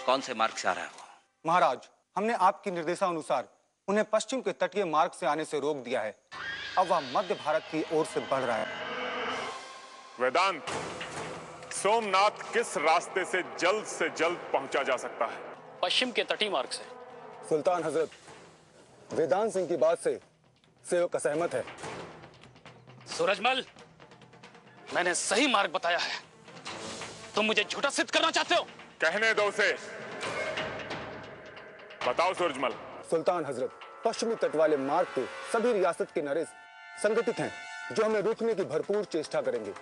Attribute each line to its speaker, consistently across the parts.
Speaker 1: कौन से मार्ग से आ रहा है वो?
Speaker 2: महाराज, हमने आपकी निर्देशानुसार उन्हें पश्चिम के तटीय मार्ग से आने से रोक दिया है। अब वह मध्य भारत की ओर से बढ़ रहा है।
Speaker 3: वेदांत, सोमनाथ किस रास्ते से जल्द पहुंचा जा सकता है?
Speaker 4: पश्चिम के तटीय मार्ग से।
Speaker 2: सुल्तान हजरत, वेदांत सिंह की बात से सेवक असहमत है।
Speaker 4: सूरजमल, मैंने सही मार्ग बताया है। तुम मुझे झूठा सिद्ध करना चाहते हो?
Speaker 3: कहने दो उसे। बताओ सूरजमल।
Speaker 2: सुल्तान हजरत, पश्चिमी तट वाले मार्ग पे सभी रियासत के नरेश संगठित हैं, जो हमें रोकने की भरपूर चेष्टा करेंगे,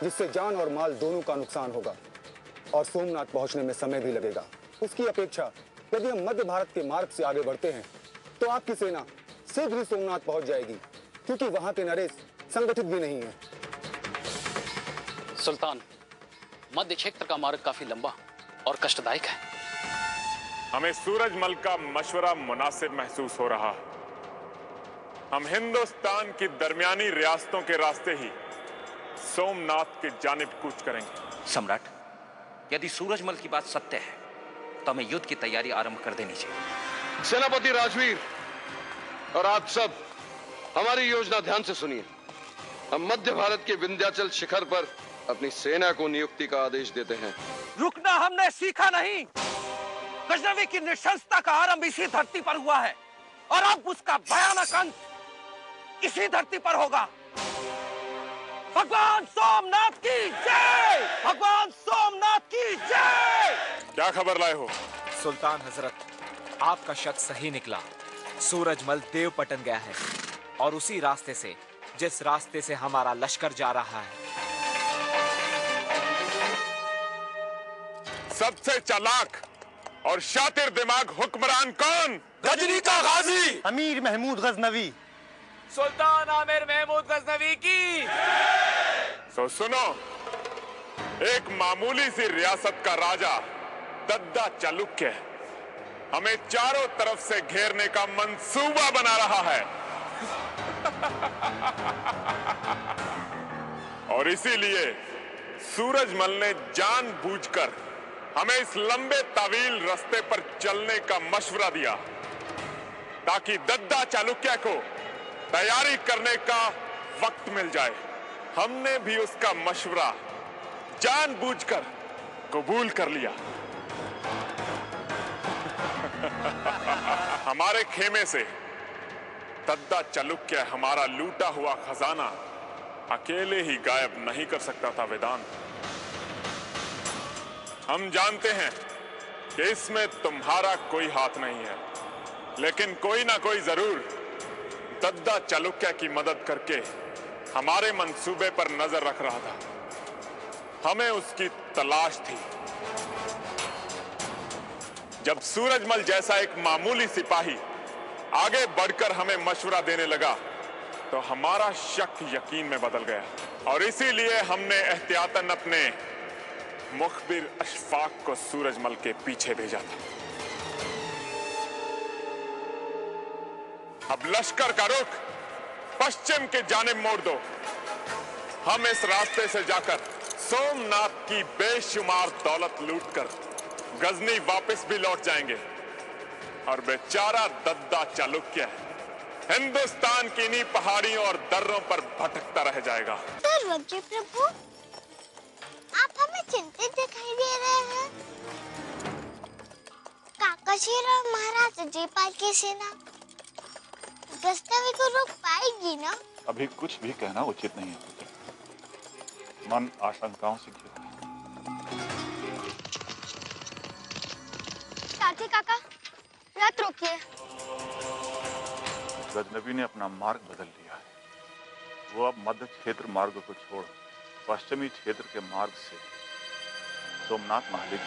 Speaker 2: जिससे जान और माल दोनों का नुकसान होगा और सोमनाथ पहुंचने में समय भी लगेगा। उसकी अपेक्षा यदि हम मध्य भारत के मार्ग से आगे बढ़ते हैं तो आपकी सेना शीघ्र ही सोमनाथ पहुंच जाएगी, क्योंकि वहां के नरेश संगठित भी नहीं है।
Speaker 4: सुल्तान, मध्य क्षेत्र का मार्ग काफी लंबा और कष्टदायक है।
Speaker 3: हमें सूरजमल का मशवरा मुनासिब महसूस हो रहा है। हम हिंदुस्तान की दरमियानी रियासतों के रास्ते ही सोमनाथ की जानिब कूच करेंगे।
Speaker 1: सम्राट, यदि सूरजमल की बात सत्य है तो हमें युद्ध की तैयारी आरंभ कर देनी चाहिए।
Speaker 5: सेनापति राजवीर और आप सब हमारी योजना ध्यान से सुनिए। हम मध्य भारत के विंध्याचल शिखर पर अपनी सेना को नियुक्ति का आदेश देते हैं।
Speaker 6: रुकना हमने सीखा नहीं। गजनवी की नृशंसता का आरंभ इसी धरती पर हुआ है और अब उसका भयानक अंत इसी धरती पर होगा। भगवान सोमनाथ की जय! भगवान सोमनाथ की जय!
Speaker 3: क्या खबर लाए हो?
Speaker 7: सुल्तान हजरत, आपका शक सही निकला। सूरजमल देवपटन गया है और उसी रास्ते से जिस रास्ते से हमारा लश्कर जा रहा है।
Speaker 3: सबसे चालाक और शातिर दिमाग हुक्मरान कौन?
Speaker 6: गजनी का गाजी अमीर महमूद गजनवी।
Speaker 7: सुल्तान आमिर महमूद गजनवी की।
Speaker 3: तो सुनो, एक मामूली सी रियासत का राजा दद्दा चालुक्य हमें चारों तरफ से घेरने का मंसूबा बना रहा है और इसीलिए सूरजमल ने जानबूझकर हमें इस लंबे तवील रास्ते पर चलने का मशवरा दिया ताकि दद्दा चालुक्य को तैयारी करने का वक्त मिल जाए। हमने भी उसका मशवरा जानबूझकर कबूल कर लिया। हमारे खेमे से दद्दा चालुक्य हमारा लूटा हुआ खजाना अकेले ही गायब नहीं कर सकता था वेदांत। हम जानते हैं कि इसमें तुम्हारा कोई हाथ नहीं है, लेकिन कोई ना कोई जरूर दद्दा चालुक्य की मदद करके हमारे मंसूबे पर नजर रख रहा था। हमें उसकी तलाश थी। जब सूरजमल जैसा एक मामूली सिपाही आगे बढ़कर हमें मशवरा देने लगा तो हमारा शक यकीन में बदल गया और इसीलिए हमने एहतियातन अपने मुखबिर अशफाक को सूरजमल के पीछे भेजा था। अब लश्कर का रुख पश्चिम के जानिब मोड़ दो। हम इस रास्ते से जाकर सोमनाथ की बेशुमार दौलत लूटकर गजनी वापस भी लौट जाएंगे और बेचारा दद्दा चालुक्य हिंदुस्तान की इन्हीं पहाड़ियों और दर्रों पर भटकता रह जाएगा।
Speaker 8: सर्वज्ञ प्रभु, आप हमें चिंतित दिखाई दे रहे हैं। काकाशीर और महाराज जयपाल की सेना गजनवी को रोक पाएगी ना?
Speaker 9: अभी कुछ भी कहना उचित नहीं है। मन आशंकाओं से घिरा है।
Speaker 8: साथी काका, रथ रोकिए।
Speaker 9: गजनवी ने अपना मार्ग बदल लिया है। वो अब मध्य क्षेत्र मार्ग को छोड़ पश्चिमी क्षेत्र के मार्ग से सोमनाथ महादेव